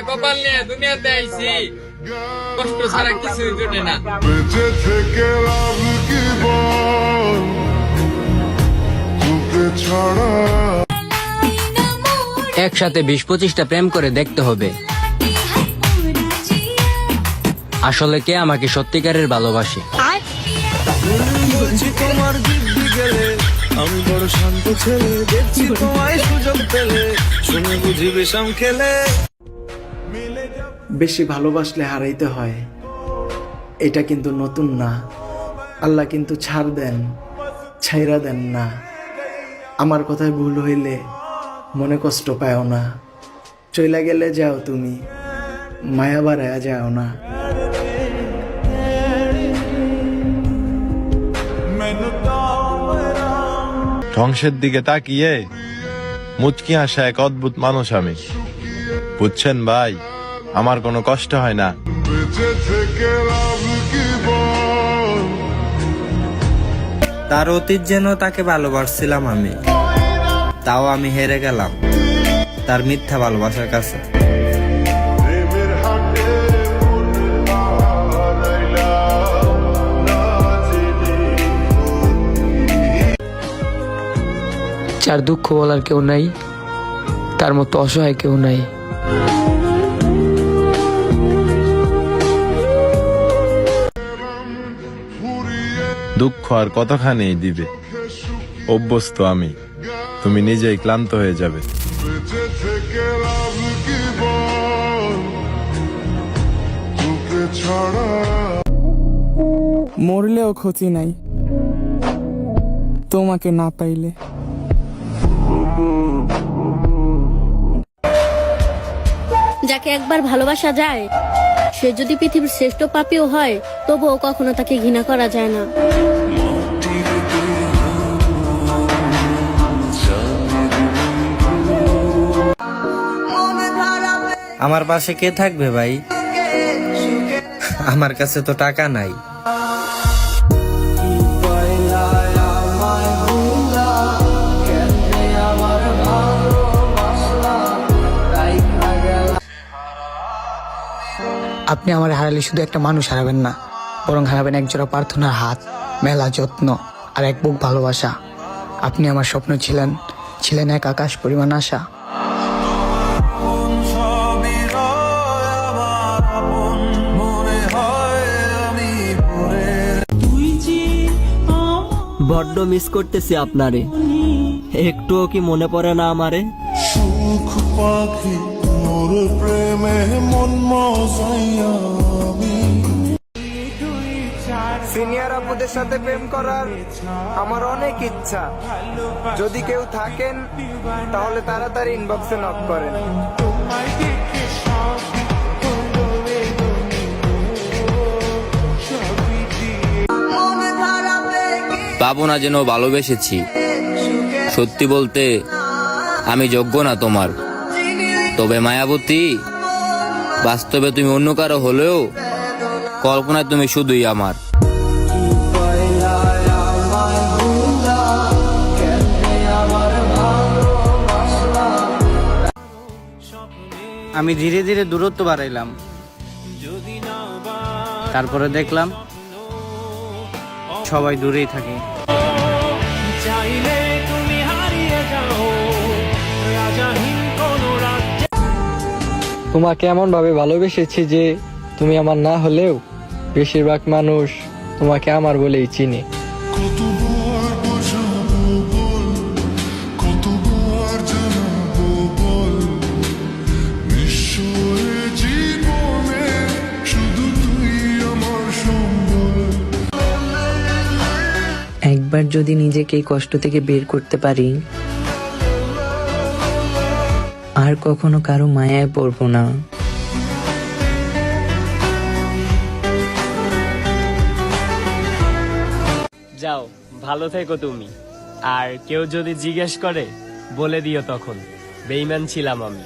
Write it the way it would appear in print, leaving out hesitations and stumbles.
কপাল নিয়ে দুনিয়াতে আইছি, কষ্ট ছাড়া কিছুই জোটে না। বেঁচে থেকে লাভ কি বল, তোকে ছাড়া। একসাথে 20-25টা প্রেম করে দেখতে হবে আসলে কে আমাকে সত্যিকারের ভালোবাসে। তোমার দিব্যি গেলে আমি বড় শান্ত ছেলে, দেখছি তোমায় সুযোগ পেলে শুনে বুঝি বিষম খেলে। বেশি ভালোবাসলে হারাইতে হয়, এটা কিন্তু নতুন না। আল্লাহ কিন্তু ছাড় দেন, ছাইরা দেন না। আমার কথায় ভুল হইলে মনে কষ্ট পাও না। চইলা গেলে যাও তুমি, মায়া বাড়ায়া যাও না। ধ্বংসের দিকে তাকিয়ে মুচকি আসা এক অদ্ভুত মানুষ আমি। বুঝছেন ভাই, আমার কোনো কষ্ট হয় না। বেঁচে থেকে লাভ কি বল, তার অতীত যেন তাকে ভালোবাসছিলাম আমি, তাও আমি হেরে গেলাম তার মিথ্যা ভালোবাসার কাছে। প্রেমের হাটে মন হারাইলা না চিনি। যার দুঃখ বলার কেউ নাই, তার মতো অসহায় কেউ নাই। দুঃখ আর কতখানি দিবে, অভ্যস্ত আমি। তুমি নিজেই ক্লান্ত হয়ে যাবে। বেঁচে থেকে লাভ কি বল, তোকে ছাড়া। মরলেও ক্ষতি নাই তোমাকে না পাইলে। যাকে একবার ভালোবাসা যায়, সে যদি পৃথিবীর শ্রেষ্ঠ পাপীও হয়, তবুও কখনো তাকে ঘৃণা করা যায় না। আমার পাশে কে থাকবে ভাই? আমার কাছে তো টাকা নাই। আপনি আমার হারালে শুধু একটা মানুষ হারাবেন না, বরং হারাবেন একজোড়া প্রার্থনার হাত, মেলা যত্ন আর এক বুক ভালোবাসা। আপনি আমার স্বপ্ন ছিলেন, ছিলেন এক আকাশ পরিমাণ আশা। বড্ড মিস করতেছি আপনারে, একটুও কি মনে পড়ে না আমারে? সুখ পাখি মোর প্রেমে মন মজাইয়া আমি। সিনিয়র আপুদের সাথে প্রেম করার আমার অনেক ইচ্ছা। যদি কেউ থাকেন তাহলে তাড়াতাড়ি ইনবক্সে নক করেন। পাবো না যেন ভালোবেসেছি, সত্যি বলতে আমি যোগ্য না তোমার। তবে মায়াবতী, বাস্তবে তুমি অন্য কারো হলেও কল্পনায় তুমি শুধুই আমার। আমি ধীরে ধীরে দূরত্ব বাড়াইলাম, তারপরে দেখলাম সবাই দূরেই থাকে। তোমাকে এমন ভাবে ভালোবেসেছি যে তুমি আমার না হলেও বেশিরভাগ মানুষ তোমাকে আমার বলেই চিনে। কতবার বোঝাবো বল, কতবার জানাবো বল, নিশ্চয় জীবনে শুধু তুই আমার সম্বল। একবার যদি নিজেকে এই কষ্ট থেকে বের করতে পারি, আর কখনো কারো মায়ায় পড়বো না। যাও, ভালো থেকো তুমি। আর কেউ যদি জিজ্ঞেস করে বলে দিও তখন বেঈমান ছিলাম আমি।